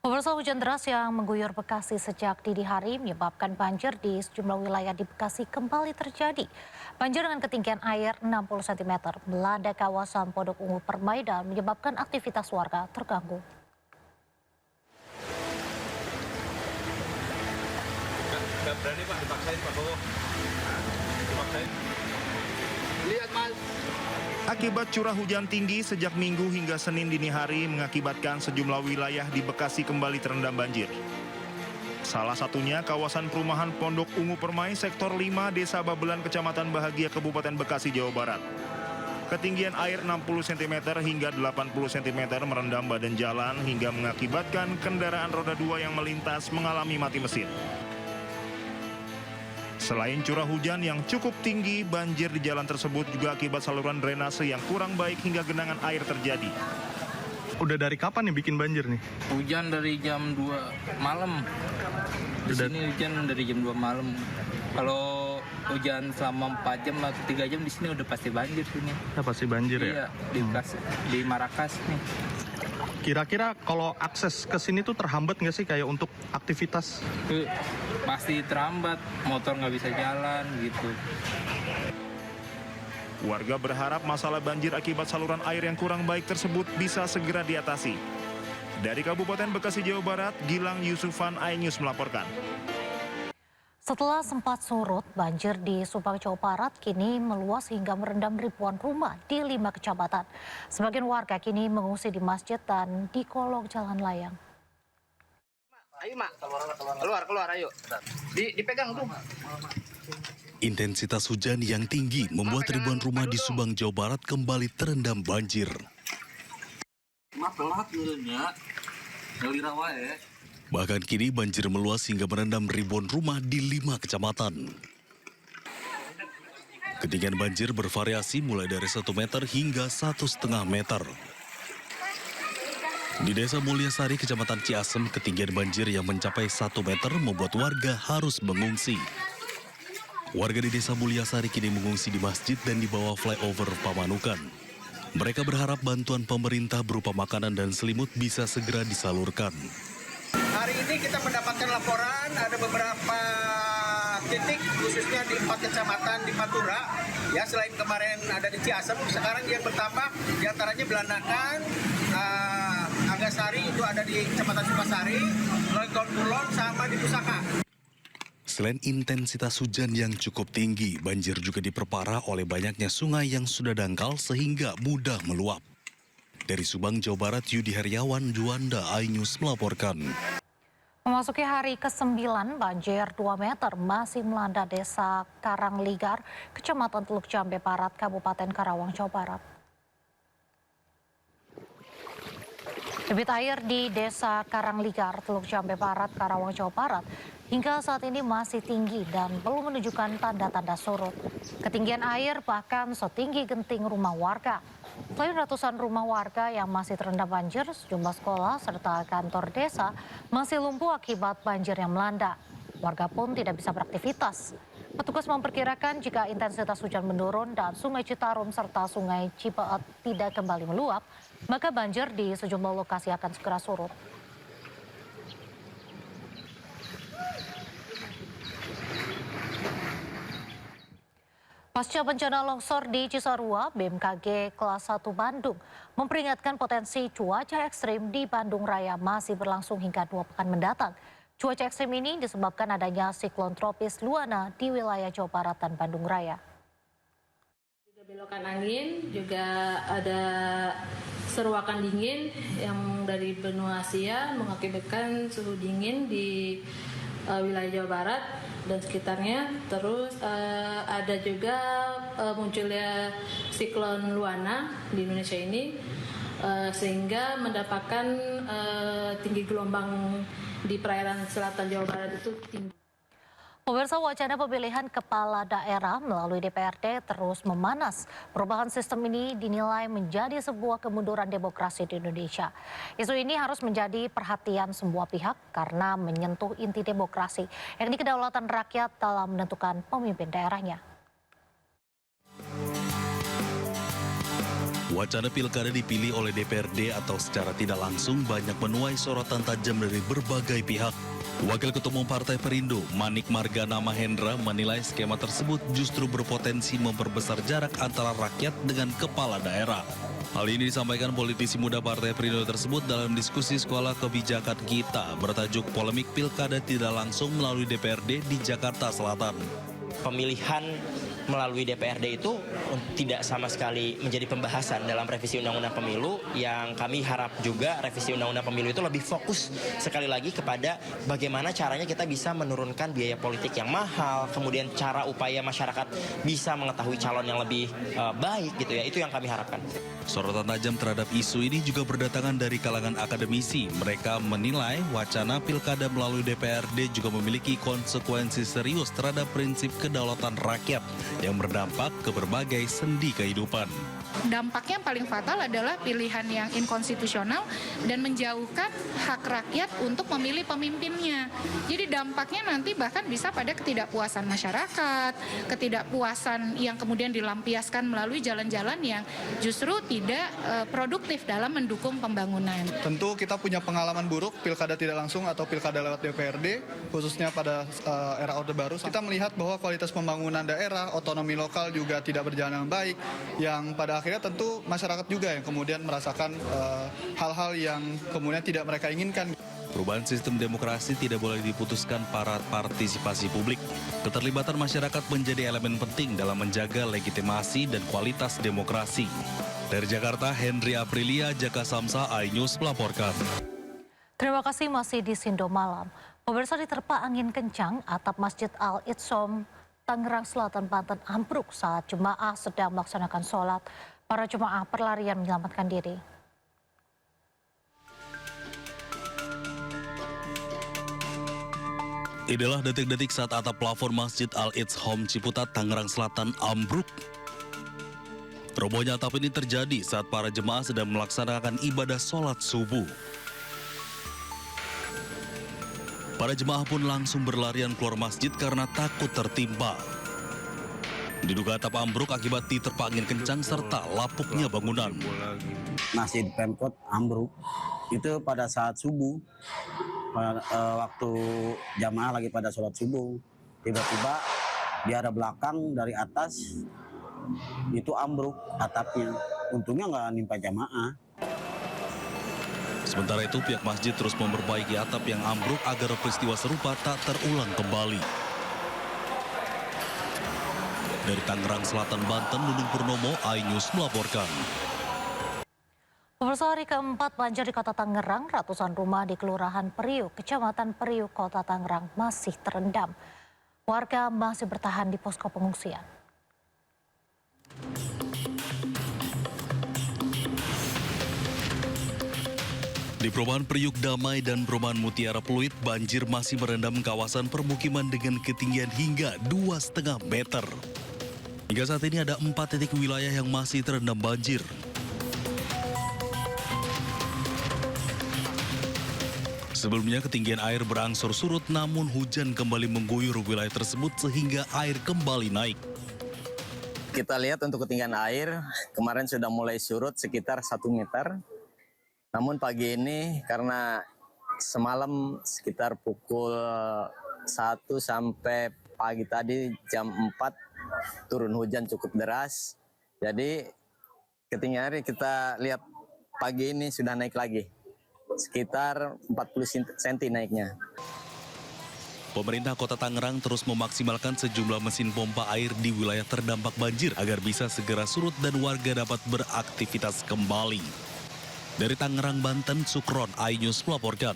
Pemirsa, hujan deras yang mengguyur Bekasi sejak dini hari menyebabkan banjir di sejumlah wilayah di Bekasi kembali terjadi. Banjir dengan ketinggian air 60 cm melanda kawasan Pondok Ungu Permai dan menyebabkan aktivitas warga terganggu. Nggak berani Pak, dipaksain Pak Bowo. Dipaksain. Lihat Mas. Akibat curah hujan tinggi sejak Minggu hingga Senin dini hari mengakibatkan sejumlah wilayah di Bekasi kembali terendam banjir. Salah satunya kawasan perumahan Pondok Ungu Permai Sektor 5 Desa Babelan Kecamatan Bahagia Kabupaten Bekasi, Jawa Barat. Ketinggian air 60 cm hingga 80 cm merendam badan jalan hingga mengakibatkan kendaraan roda 2 yang melintas mengalami mati mesin. Selain curah hujan yang cukup tinggi, banjir di jalan tersebut juga akibat saluran drainase yang kurang baik hingga genangan air terjadi. Udah dari kapan nih bikin banjir nih? Hujan dari jam 2 malam. Di sini hujan dari jam 2 malam. Kalau hujan selama 4 jam atau 3 jam di sini udah pasti banjir sini. Ya pasti banjir ya? Iya, di Marakas nih. Kira-kira kalau akses ke sini tuh terhambat nggak sih kayak untuk aktivitas? Pasti terhambat, motor nggak bisa jalan gitu. Warga berharap masalah banjir akibat saluran air yang kurang baik tersebut bisa segera diatasi. Dari Kabupaten Bekasi, Jawa Barat, Gilang Yusufan, iNews melaporkan. Setelah sempat surut, banjir di Subang, Jawa Barat kini meluas hingga merendam ribuan rumah di 5 kecamatan. Sebagian warga kini mengungsi di masjid dan di kolong jalan layang. Ayo Mak, keluar ayo. Dipegang tuh. Intensitas hujan yang tinggi membuat ribuan rumah di Subang, Jawa Barat kembali terendam banjir. Bahkan kini banjir meluas hingga merendam ribuan rumah di 5 kecamatan. Ketinggian banjir bervariasi mulai dari 1 meter hingga 1,5 meter. Di Desa Mulyasari, Kecamatan Ciasem, ketinggian banjir yang mencapai 1 meter membuat warga harus mengungsi. Warga di Desa Mulyasari kini mengungsi di masjid dan di bawah flyover Pamanukan. Mereka berharap bantuan pemerintah berupa makanan dan selimut bisa segera disalurkan. Hari ini kita mendapatkan laporan ada beberapa titik khususnya di 4 kecamatan di Pantura. Ya, selain kemarin ada di Ciasem, sekarang yang bertambah diantaranya Belanakan, Agasari itu ada di Kecamatan Sukasari, Loigon Kulon sama di Pusaka. Selain intensitas hujan yang cukup tinggi, banjir juga diperparah oleh banyaknya sungai yang sudah dangkal sehingga mudah meluap. Dari Subang, Jawa Barat, Yudi Heriawan, Juanda, iNews melaporkan. Memasuki hari ke-9, banjir 2 meter masih melanda Desa Karangligar, Kecamatan Teluk Jambe Barat, Kabupaten Karawang, Jawa Barat. Debit air di Desa Karangligar, Teluk Jambe Barat, Karawang, Jawa Barat hingga saat ini masih tinggi dan belum menunjukkan tanda-tanda surut. Ketinggian air bahkan setinggi genting rumah warga. Selain ratusan rumah warga yang masih terendam banjir, sejumlah sekolah serta kantor desa masih lumpuh akibat banjir yang melanda. Warga pun tidak bisa beraktivitas. Petugas memperkirakan jika intensitas hujan menurun dan Sungai Citarum serta Sungai Cipeet tidak kembali meluap, maka banjir di sejumlah lokasi akan segera surut. Pasca bencana longsor di Cisarua, BMKG kelas 1 Bandung memperingatkan potensi cuaca ekstrim di Bandung Raya masih berlangsung hingga 2 pekan mendatang. Cuaca ekstrim ini disebabkan adanya siklon tropis Luana di wilayah Jawa Barat dan Bandung Raya. Juga belokan angin, juga ada seruakan dingin yang dari benua Asia mengakibatkan suhu dingin di wilayah Jawa Barat dan sekitarnya. Terus ada juga munculnya siklon Luana di Indonesia ini sehingga mendapatkan tinggi gelombang di perairan selatan Jawa Barat itu tinggi. Pemirsa, wacana pemilihan kepala daerah melalui DPRD terus memanas. Perubahan sistem ini dinilai menjadi sebuah kemunduran demokrasi di Indonesia. Isu ini harus menjadi perhatian semua pihak karena menyentuh inti demokrasi, yakni kedaulatan rakyat dalam menentukan pemimpin daerahnya. Wacana pilkada dipilih oleh DPRD atau secara tidak langsung banyak menuai sorotan tajam dari berbagai pihak. Wakil Ketua Umum Partai Perindo, Manik Margana Mahendra, menilai skema tersebut justru berpotensi memperbesar jarak antara rakyat dengan kepala daerah. Hal ini disampaikan politisi muda Partai Perindo tersebut dalam diskusi Sekolah Kebijakan Kita bertajuk Polemik Pilkada Tidak Langsung melalui DPRD di Jakarta Selatan. Pemilihan melalui DPRD itu tidak sama sekali menjadi pembahasan dalam revisi Undang-Undang Pemilu. Yang kami harap juga revisi Undang-Undang Pemilu itu lebih fokus sekali lagi kepada bagaimana caranya kita bisa menurunkan biaya politik yang mahal, kemudian cara upaya masyarakat bisa mengetahui calon yang lebih baik gitu ya, itu yang kami harapkan. Sorotan tajam terhadap isu ini juga berdatangan dari kalangan akademisi. Mereka menilai wacana pilkada melalui DPRD juga memiliki konsekuensi serius terhadap prinsip kedaulatan rakyat yang berdampak ke berbagai sendi kehidupan. Dampaknya yang paling fatal adalah pilihan yang inkonstitusional dan menjauhkan hak rakyat untuk memilih pemimpinnya. Jadi dampaknya nanti bahkan bisa pada ketidakpuasan masyarakat, ketidakpuasan yang kemudian dilampiaskan melalui jalan-jalan yang justru tidak produktif dalam mendukung pembangunan. Tentu kita punya pengalaman buruk pilkada tidak langsung atau pilkada lewat DPRD, khususnya pada era Orde Baru. Kita melihat bahwa kualitas pembangunan daerah, otonomi lokal juga tidak berjalan dengan baik, yang pada akhirnya tentu masyarakat juga yang kemudian merasakan hal-hal yang kemudian tidak mereka inginkan. Perubahan sistem demokrasi tidak boleh diputuskan para partisipasi publik. Keterlibatan masyarakat menjadi elemen penting dalam menjaga legitimasi dan kualitas demokrasi. Dari Jakarta, Henry Aprilia, Jaka Samsa, iNews melaporkan. Terima kasih masih di Sindo Malam. Pemirsa, diterpa angin kencang, atap Masjid Al-Itsom Tangerang Selatan, Banten ambruk saat jemaah sedang melaksanakan sholat. Para jemaah berlarian menyelamatkan diri. Inilah detik-detik saat atap plafon Masjid Al-Itsom Ciputat, Tangerang Selatan ambruk. Robohnya atap ini terjadi saat para jemaah sedang melaksanakan ibadah sholat subuh. Para jemaah pun langsung berlarian keluar masjid karena takut tertimpa. Diduga atap ambruk akibat diterpa angin kencang serta lapuknya bangunan. Masjid Pemkot ambruk itu pada saat subuh, waktu jamaah lagi pada sholat subuh, tiba-tiba di arah belakang dari atas itu ambruk atapnya. Untungnya nggak nimpa jamaah. Sementara itu pihak masjid terus memperbaiki atap yang ambruk agar peristiwa serupa tak terulang kembali. Dari Tangerang Selatan, Banten, Nunung Purnomo, iNews melaporkan. Pemirsa, hari keempat banjir di Kota Tangerang, ratusan rumah di Kelurahan Periuk, Kecamatan Periuk, Kota Tangerang masih terendam. Warga masih bertahan di posko pengungsian. Di perumahan Periuk Damai dan perumahan Mutiara Pluit, banjir masih merendam kawasan permukiman dengan ketinggian hingga 2,5 meter. Hingga saat ini ada 4 titik wilayah yang masih terendam banjir. Sebelumnya ketinggian air berangsur surut, namun hujan kembali mengguyur wilayah tersebut sehingga air kembali naik. Kita lihat untuk ketinggian air, kemarin sudah mulai surut sekitar 1 meter. Namun pagi ini karena semalam sekitar pukul 1 sampai pagi tadi jam 4 turun hujan cukup deras. Jadi ketinggian air kita lihat pagi ini sudah naik lagi. Sekitar 40 cm naiknya. Pemerintah Kota Tangerang terus memaksimalkan sejumlah mesin pompa air di wilayah terdampak banjir agar bisa segera surut dan warga dapat beraktivitas kembali. Dari Tangerang, Banten, Sukron, iNews melaporkan.